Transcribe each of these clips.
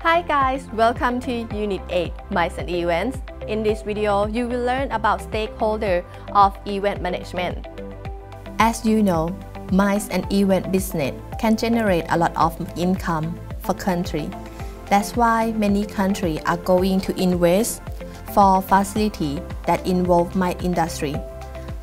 Hi guys, welcome to Unit 8, MICE and Events. In this video, you will learn about stakeholder of event management. As you know, MICE and event business can generate a lot of income for country. That's why many countries are going to invest for facility that involve MICE industry.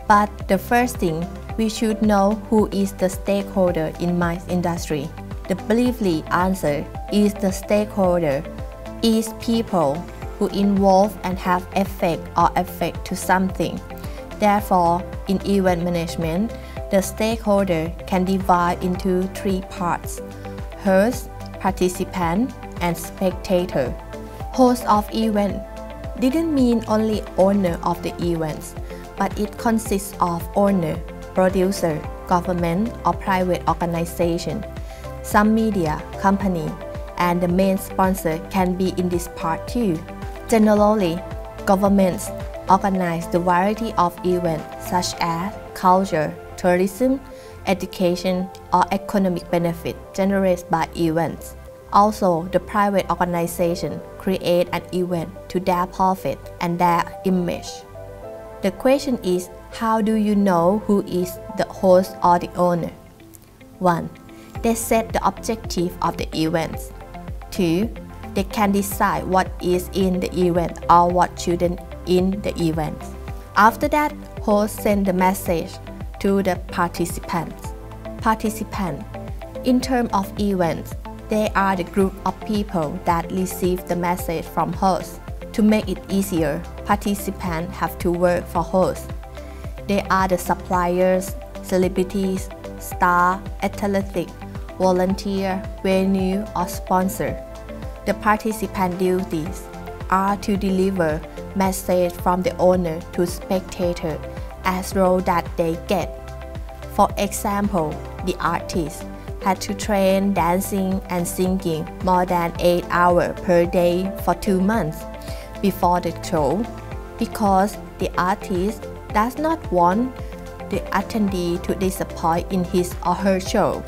But the first thing, we should know who is the stakeholder in MICE industry. The briefly answer is the stakeholder is people who involve and have effect to something. Therefore, in event management, the stakeholder can divide into three parts: host, participant, and spectator. Host of event didn't mean only owner of the events, but it consists of owner, producer, government, or private organization. Some media, company, and the main sponsor can be in this part too. Generally, governments organize the variety of events such as culture, tourism, education, or economic benefit generated by events. Also, the private organization create an event to their profit and their image. The question is, how do you know who is the host or the owner? 1. They set the objective of the events. 2. They can decide what is in the event or what shouldn't in the event. After that, host send the message to the participants. Participants, in terms of events, they are the group of people that receive the message from host. To make it easier, participants have to work for host. They are the suppliers, celebrities, star, athletic, volunteer, venue, or sponsor. The participant duties are to deliver message from the owner to spectator as role that they get. For example, the artist had to train dancing and singing more than 8 hours per day for 2 months before the show, because the artist does not want the attendee to disappoint in his or her show.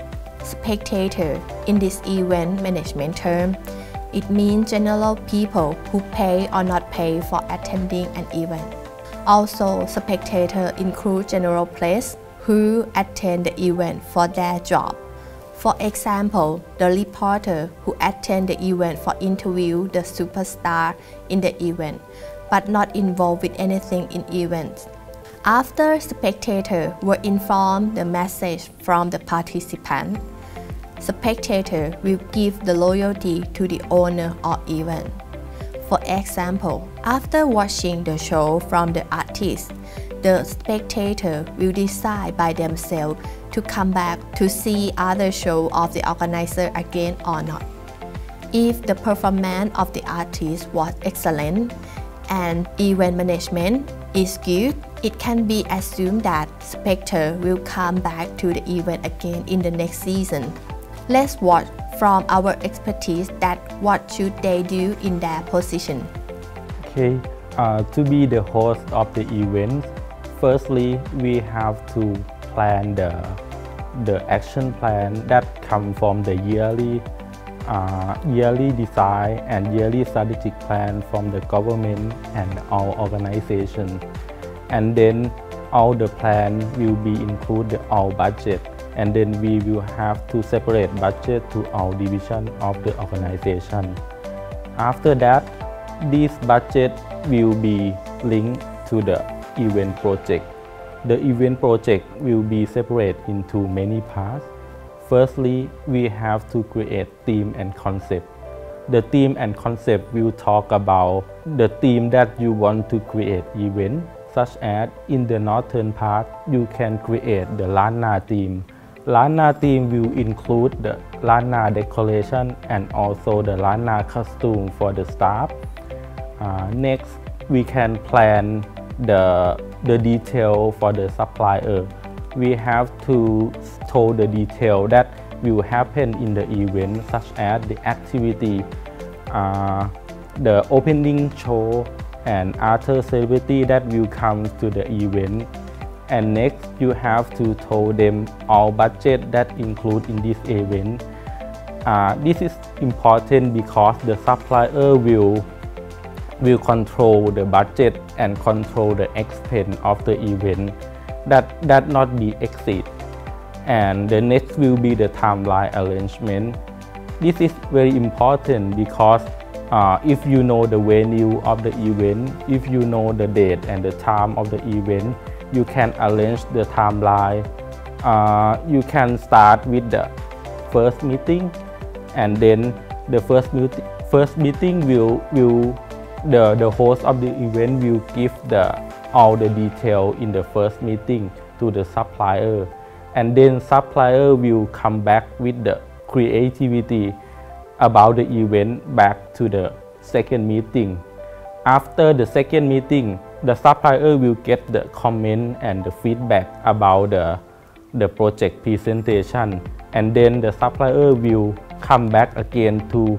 Spectator in this event management term, it means general people who pay or not pay for attending an event. Also, spectator include general players who attend the event for their job. For example, the reporter who attend the event for interview the superstar in the event, but not involved with anything in events. After spectator were informed the message from the participant, spectator will give the loyalty to the owner of event. For example, after watching the show from the artist, the spectator will decide by themselves to come back to see other show of the organizer again or not. If the performance of the artist was excellent and event management is good, it can be assumed that spectator will come back to the event again in the next season. Let's watch from our expertise that what should they do in their position. Okay, to be the host of the event, firstly we have to plan the action plan that come from the yearly design and yearly strategic plan from the government and our organization. And then all the plan will be include our budget, and then we will have to separate budget to our division of the organization. After that, this budget will be linked to the event project. The event project will be separated into many parts. Firstly, we have to create theme and concept. The theme and concept will talk about the theme that you want to create event, such as in the northern part, you can create the Lana theme. Lana theme will include the Lana decoration and also the Lana costume for the staff. Next, we can plan the detail for the supplier. We have to tell the detail that will happen in the event, such as the activity, the opening show, and other celebrity that will come to the event. And next, you have to tell them all budget that include in this event. This is important because the supplier will control the budget and control the expense of the event that not be exceed. And the next will be the timeline arrangement. This is very important because if you know the venue of the event, if you know the date and the time of the event, you can arrange the timeline. You can start with the first meeting, and then the first meeting will the host of the event will give all the detail in the first meeting to the supplier, and then supplier will come back with the creativity about the event back to the second meeting. After the second meeting, the supplier will get the comment and the feedback about the project presentation, and then the supplier will come back again to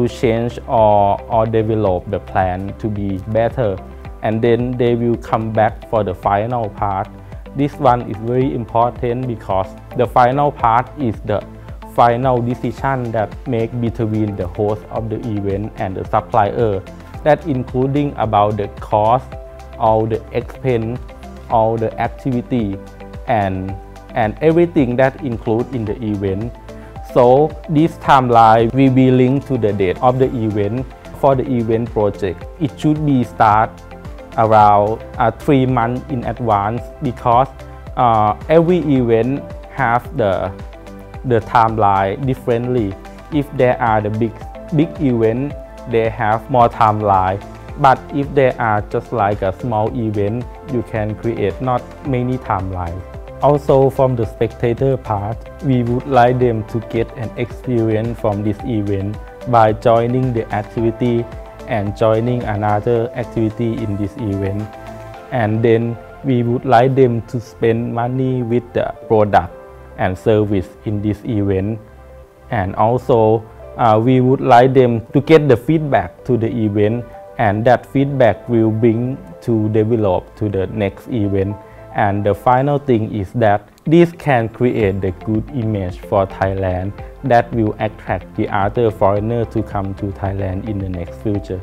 change or develop the plan to be better, and then they will come back for the final part. This one is very important because the final part is the final decision that make between the host of the event and the supplier, that including about the cost, all the expense, all the activity, and everything that include in the event. So this timeline will be linked to the date of the event. For the event project, it should be start around 3 months in advance, because every event have the timeline differently. If there are the big event, they have more timeline, but if they are just like a small event, you can create not many timelines. Also, from the spectator part, we would like them to get an experience from this event by joining the activity and joining another activity in this event. And then we would like them to spend money with the product and service in this event. And also, we would like them to get the feedback to the event, and that feedback will bring to develop to the next event. And the final thing is that this can create the good image for Thailand that will attract the other foreigners to come to Thailand in the next future.